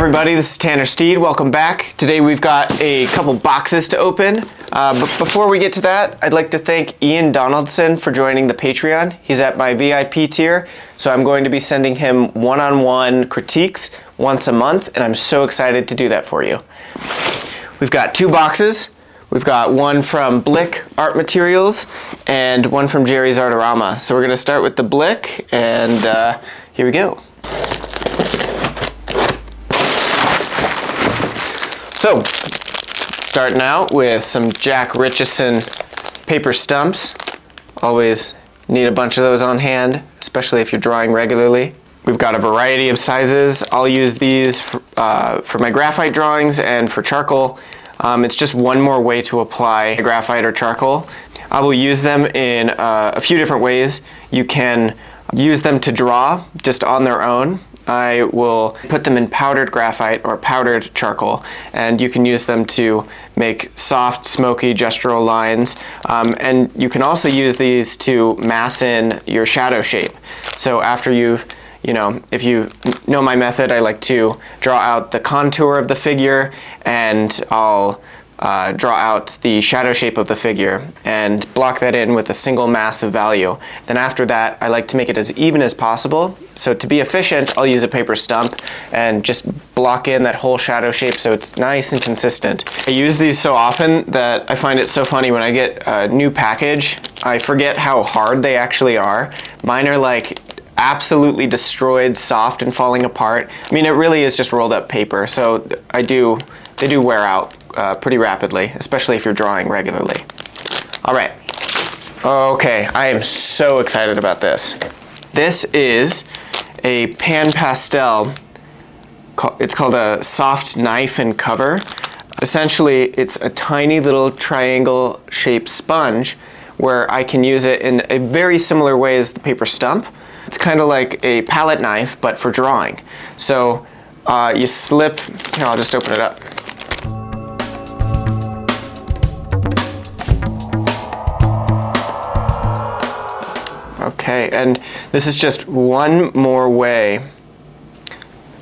everybody, this is Tanner Steed. Welcome back. Today we've got a couple boxes to open. But before we get to that, I'd like to thank Ian Donaldson for joining the Patreon. He's at my VIP tier, so I'm going to be sending him one-on-one critiques once a month, and I'm so excited to do that for you. We've got two boxes. We've got one from Blick Art Materials and one from Jerry's Artorama. So we're going to start with the Blick, and here we go. So, starting out with some Jack Richardson paper stumps. Always need a bunch of those on hand, especially if you're drawing regularly. We've got a variety of sizes. I'll use these for my graphite drawings and for charcoal. It's just one more way to apply graphite or charcoal. I will use them in a few different ways. You can use them to draw just on their own. I will put them in powdered graphite or powdered charcoal, and you can use them to make soft, smoky gestural lines. And you can also use these to mass in your shadow shape. So after if you know my method, I like to draw out the contour of the figure, and I'll draw out the shadow shape of the figure and block that in with a single mass of value. Then after that, I like to make it as even as possible. So to be efficient, I'll use a paper stump and just block in that whole shadow shape so it's nice and consistent. I use these so often that I find it so funny when I get a new package, I forget how hard they actually are. Mine are like absolutely destroyed, soft, and falling apart. I mean, it really is just rolled up paper, so they do wear out pretty rapidly, especially if you're drawing regularly. All right. Okay, I am so excited about this. This is a pan pastel. It's called a soft knife and cover. Essentially, it's a tiny little triangle-shaped sponge where I can use it in a very similar way as the paper stump. It's kind of like a palette knife, but for drawing. So you slip, here, I'll just open it up. Okay, and this is just one more way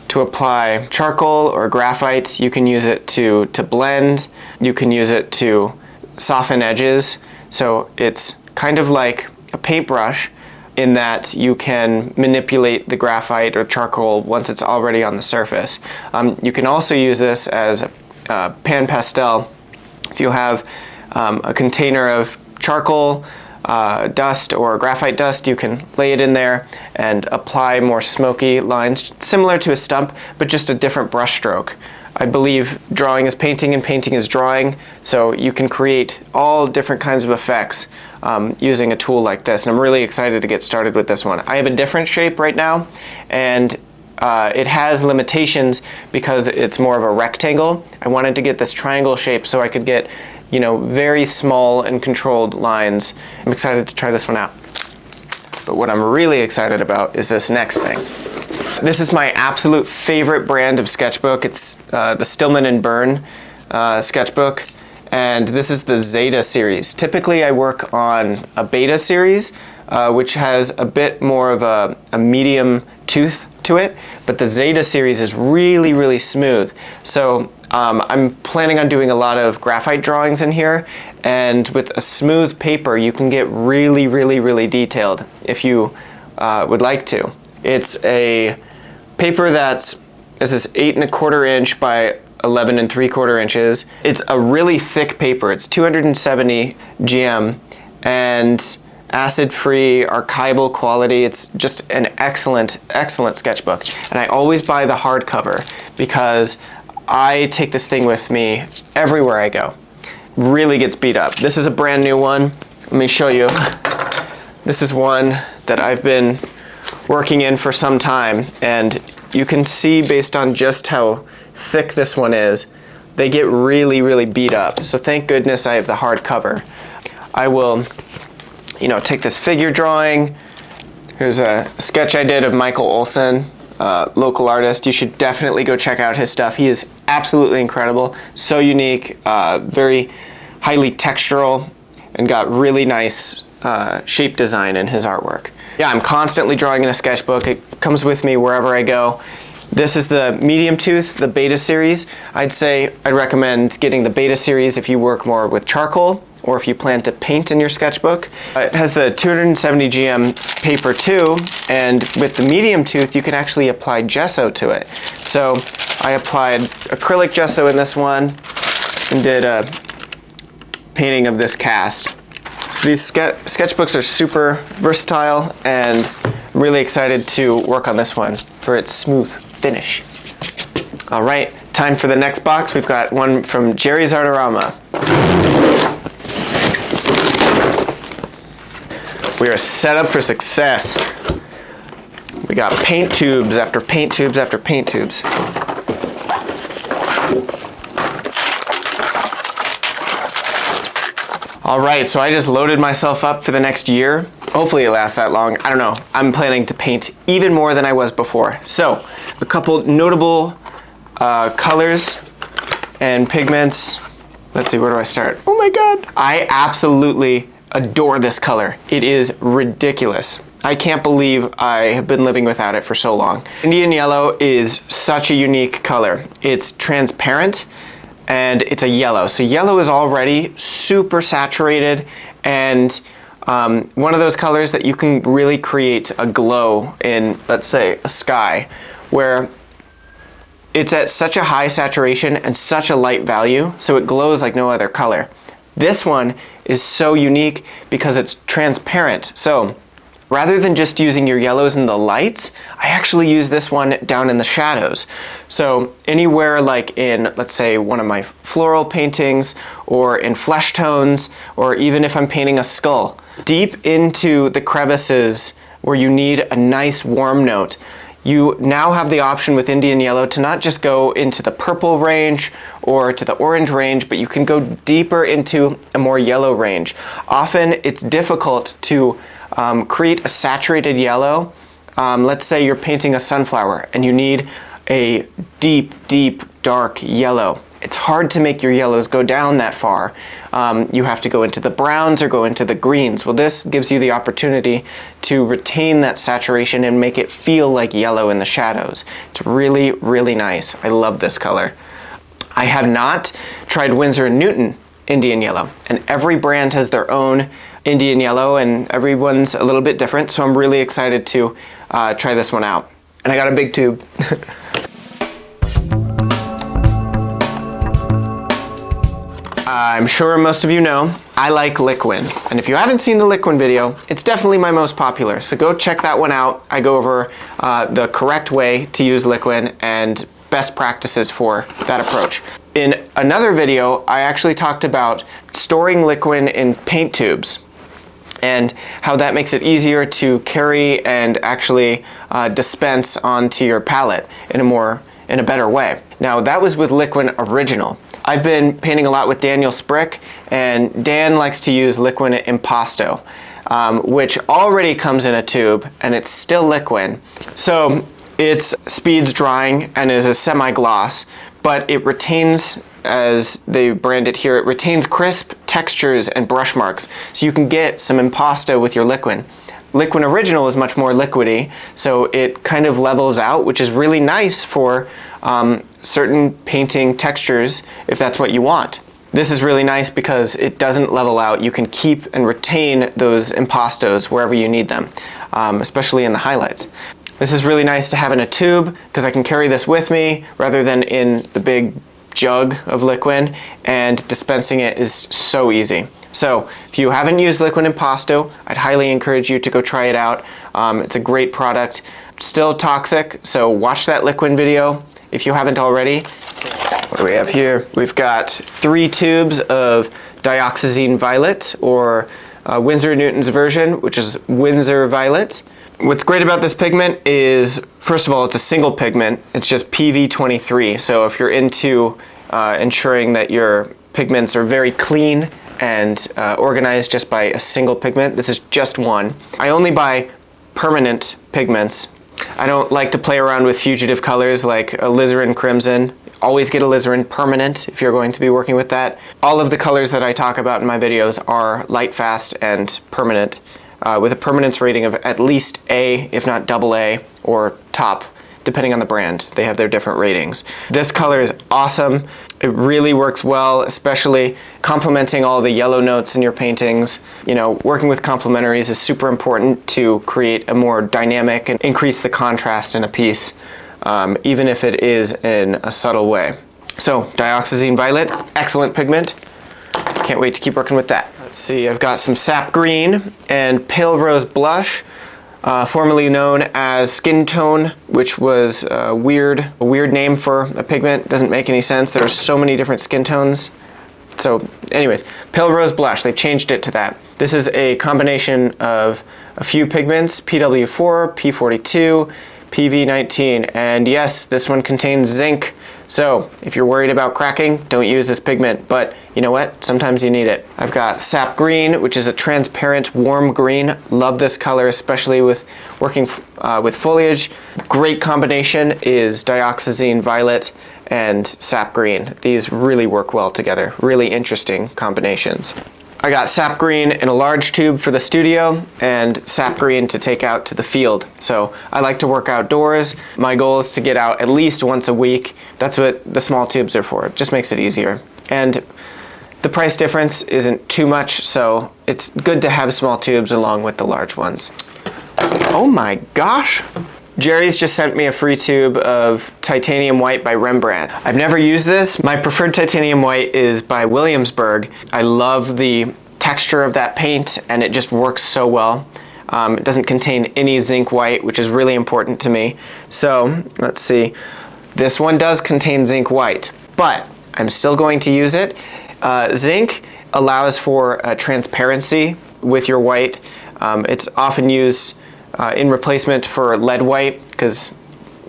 to apply charcoal or graphite. You can use it to blend. You can use it to soften edges. So it's kind of like a paintbrush in that you can manipulate the graphite or charcoal once it's already on the surface. You can also use this as a pan pastel. If you have a container of charcoal, dust or graphite dust, you can lay it in there and apply more smoky lines, similar to a stump, but just a different brush stroke. I believe drawing is painting and painting is drawing, so you can create all different kinds of effects using a tool like this, and I'm really excited to get started with this one. I have a different shape right now, and it has limitations because it's more of a rectangle. I wanted to get this triangle shape so I could get very small and controlled lines. I'm excited to try this one out. But what I'm really excited about is this next thing. This is my absolute favorite brand of sketchbook. It's the Stillman and Byrne sketchbook, and this is the Zeta series. Typically I work on a Beta series, which has a bit more of a medium tooth to it, but the Zeta series is really, really smooth. So I'm planning on doing a lot of graphite drawings in here, and with a smooth paper you can get really, really, really detailed if you would like to. It's a paper this is 8 1/4 inch by 11 3/4 inches. It's a really thick paper. It's 270 GM and acid-free, archival quality. It's just an excellent, excellent sketchbook. And I always buy the hardcover because I take this thing with me everywhere I go. Really gets beat up. This is a brand new one. Let me show you. This is one that I've been working in for some time, and you can see based on just how thick this one is, they get really, really beat up. So thank goodness I have the hardcover. I will take this figure drawing. Here's a sketch I did of Michael Olson, local artist. You should definitely go check out his stuff. He is absolutely incredible, so unique, very highly textural, and got really nice shape design in his artwork. Yeah, I'm constantly drawing in a sketchbook. It comes with me wherever I go. This is the medium tooth, the beta series. I'd recommend getting the beta series if you work more with charcoal or if you plan to paint in your sketchbook. It has the 270 GM paper too, and with the medium tooth you can actually apply gesso to it. So I applied acrylic gesso in this one and did a painting of this cast. So these sketchbooks are super versatile, and I'm really excited to work on this one for its smooth finish. All right, time for the next box. We've got one from Jerry's Artorama. We are set up for success. We got paint tubes after paint tubes after paint tubes. All right, so I just loaded myself up for the next year. Hopefully it lasts that long. I don't know. I'm planning to paint even more than I was before. So, a couple notable colors and pigments. Let's see, where do I start? Oh my God. I absolutely adore this color. It is ridiculous. I can't believe I have been living without it for so long. Indian yellow is such a unique color. It's transparent and it's a yellow. So yellow is already super saturated, and one of those colors that you can really create a glow in, let's say, a sky, where it's at such a high saturation and such a light value, so it glows like no other color. This one is so unique because it's transparent. So rather than just using your yellows in the lights, I actually use this one down in the shadows. So anywhere like in, let's say, one of my floral paintings, or in flesh tones, or even if I'm painting a skull, deep into the crevices where you need a nice warm note, you now have the option with Indian yellow to not just go into the purple range or to the orange range, but you can go deeper into a more yellow range. Often it's difficult to create a saturated yellow. Let's say you're painting a sunflower and you need a deep, deep, dark yellow. It's hard to make your yellows go down that far. You have to go into the browns or go into the greens. Well, this gives you the opportunity to retain that saturation and make it feel like yellow in the shadows. It's really, really nice. I love this color. I have not tried Winsor & Newton Indian yellow, and every brand has their own Indian yellow and everyone's a little bit different, so I'm really excited to try this one out. And I got a big tube. I'm sure most of you know I like Liquin, and if you haven't seen the Liquin video, it's definitely my most popular, so go check that one out. I go over the correct way to use Liquin and best practices for that approach. In another video, I actually talked about storing Liquin in paint tubes and how that makes it easier to carry and actually dispense onto your palette in a better way. Now, that was with Liquin Original. I've been painting a lot with Daniel Sprick, and Dan likes to use Liquin Impasto, which already comes in a tube and it's still Liquin. So it's speeds drying and is a semi-gloss, but it retains, as they brand it here, it retains crisp textures and brush marks, so you can get some impasto with your Liquin. Liquin Original is much more liquidy, so it kind of levels out, which is really nice for certain painting textures if that's what you want. This is really nice because it doesn't level out. You can keep and retain those impastos wherever you need them, especially in the highlights. This is really nice to have in a tube because I can carry this with me rather than in the big jug of Liquin, and dispensing it is so easy. So if you haven't used Liquin Impasto, I'd highly encourage you to go try it out. It's a great product. Still toxic, so watch that Liquin video if you haven't already. What do we have here? We've got 3 tubes of dioxazine violet, or Winsor & Newton's version, which is Winsor Violet. What's great about this pigment is, first of all, it's a single pigment. It's just PV23, so if you're into ensuring that your pigments are very clean and organized just by a single pigment, this is just one. I only buy permanent pigments. I don't like to play around with fugitive colors like alizarin crimson. Always get alizarin permanent if you're going to be working with that. All of the colors that I talk about in my videos are light, fast, and permanent, with a permanence rating of at least A, if not AA, or top depending on the brand. They have their different ratings. This color is awesome. It really works well, especially complementing all the yellow notes in your paintings. You know, working with complementaries is super important to create a more dynamic and increase the contrast in a piece, even if it is in a subtle way. So, dioxazine violet, excellent pigment. Can't wait to keep working with that. Let's see, I've got some sap green and pale rose blush, formerly known as skin tone, which was a weird name for a pigment. Doesn't make any sense. There are so many different skin tones. So anyways, pale rose blush, they've changed it to that. This is a combination of a few pigments, PW4, P42, PV19, and yes, this one contains zinc. So if you're worried about cracking, don't use this pigment, but you know what? Sometimes you need it. I've got sap green, which is a transparent warm green. Love this color, especially with working with foliage. Great combination is dioxazine violet and sap green. These really work well together. Really interesting combinations. I got sap green in a large tube for the studio and sap green to take out to the field. So I like to work outdoors. My goal is to get out at least once a week. That's what the small tubes are for. It just makes it easier. And the price difference isn't too much, so it's good to have small tubes along with the large ones. Oh my gosh! Jerry's just sent me a free tube of titanium white by Rembrandt. I've never used this. My preferred titanium white is by Williamsburg. I love the texture of that paint and it just works so well. It doesn't contain any zinc white, which is really important to me. So let's see. This one does contain zinc white, but I'm still going to use it. Zinc allows for transparency with your white. It's often used in replacement for lead white, because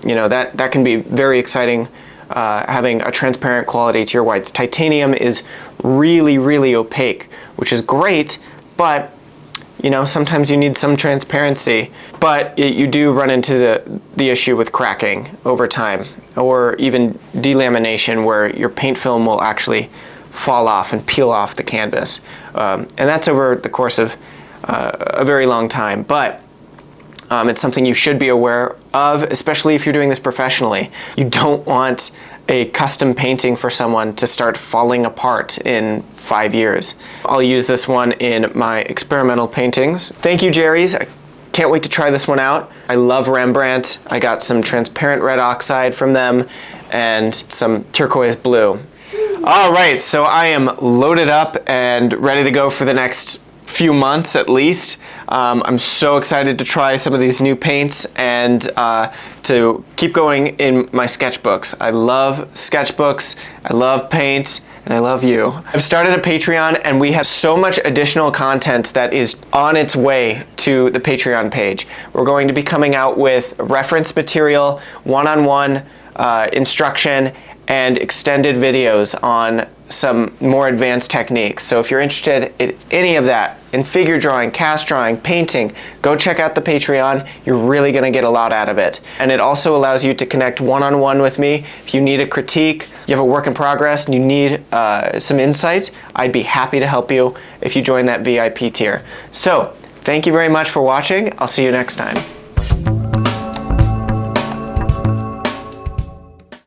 you know that can be very exciting, having a transparent quality to your whites. Titanium is really opaque, which is great, but you know, sometimes you need some transparency. But you do run into the issue with cracking over time, or even delamination, where your paint film will actually fall off and peel off the canvas, and that's over the course of a very long time. But it's something you should be aware of, especially if you're doing this professionally. You don't want a custom painting for someone to start falling apart in 5 years. I'll use this one in my experimental paintings. Thank you, Jerry's. I can't wait to try this one out. I love Rembrandt. I got some transparent red oxide from them and some turquoise blue. All right, so I am loaded up and ready to go for the next few months at least. I'm so excited to try some of these new paints and to keep going in my sketchbooks. I love sketchbooks, I love paint, and I love you. I've started a Patreon and we have so much additional content that is on its way to the Patreon page. We're going to be coming out with reference material, one-on-one instruction, and extended videos on some more advanced techniques. So if you're interested in any of that, in figure drawing, cast drawing, painting, go check out the Patreon. You're really gonna get a lot out of it. And it also allows you to connect one-on-one with me. If you need a critique, you have a work in progress, and you need some insight, I'd be happy to help you if you join that VIP tier. So, thank you very much for watching. I'll see you next time.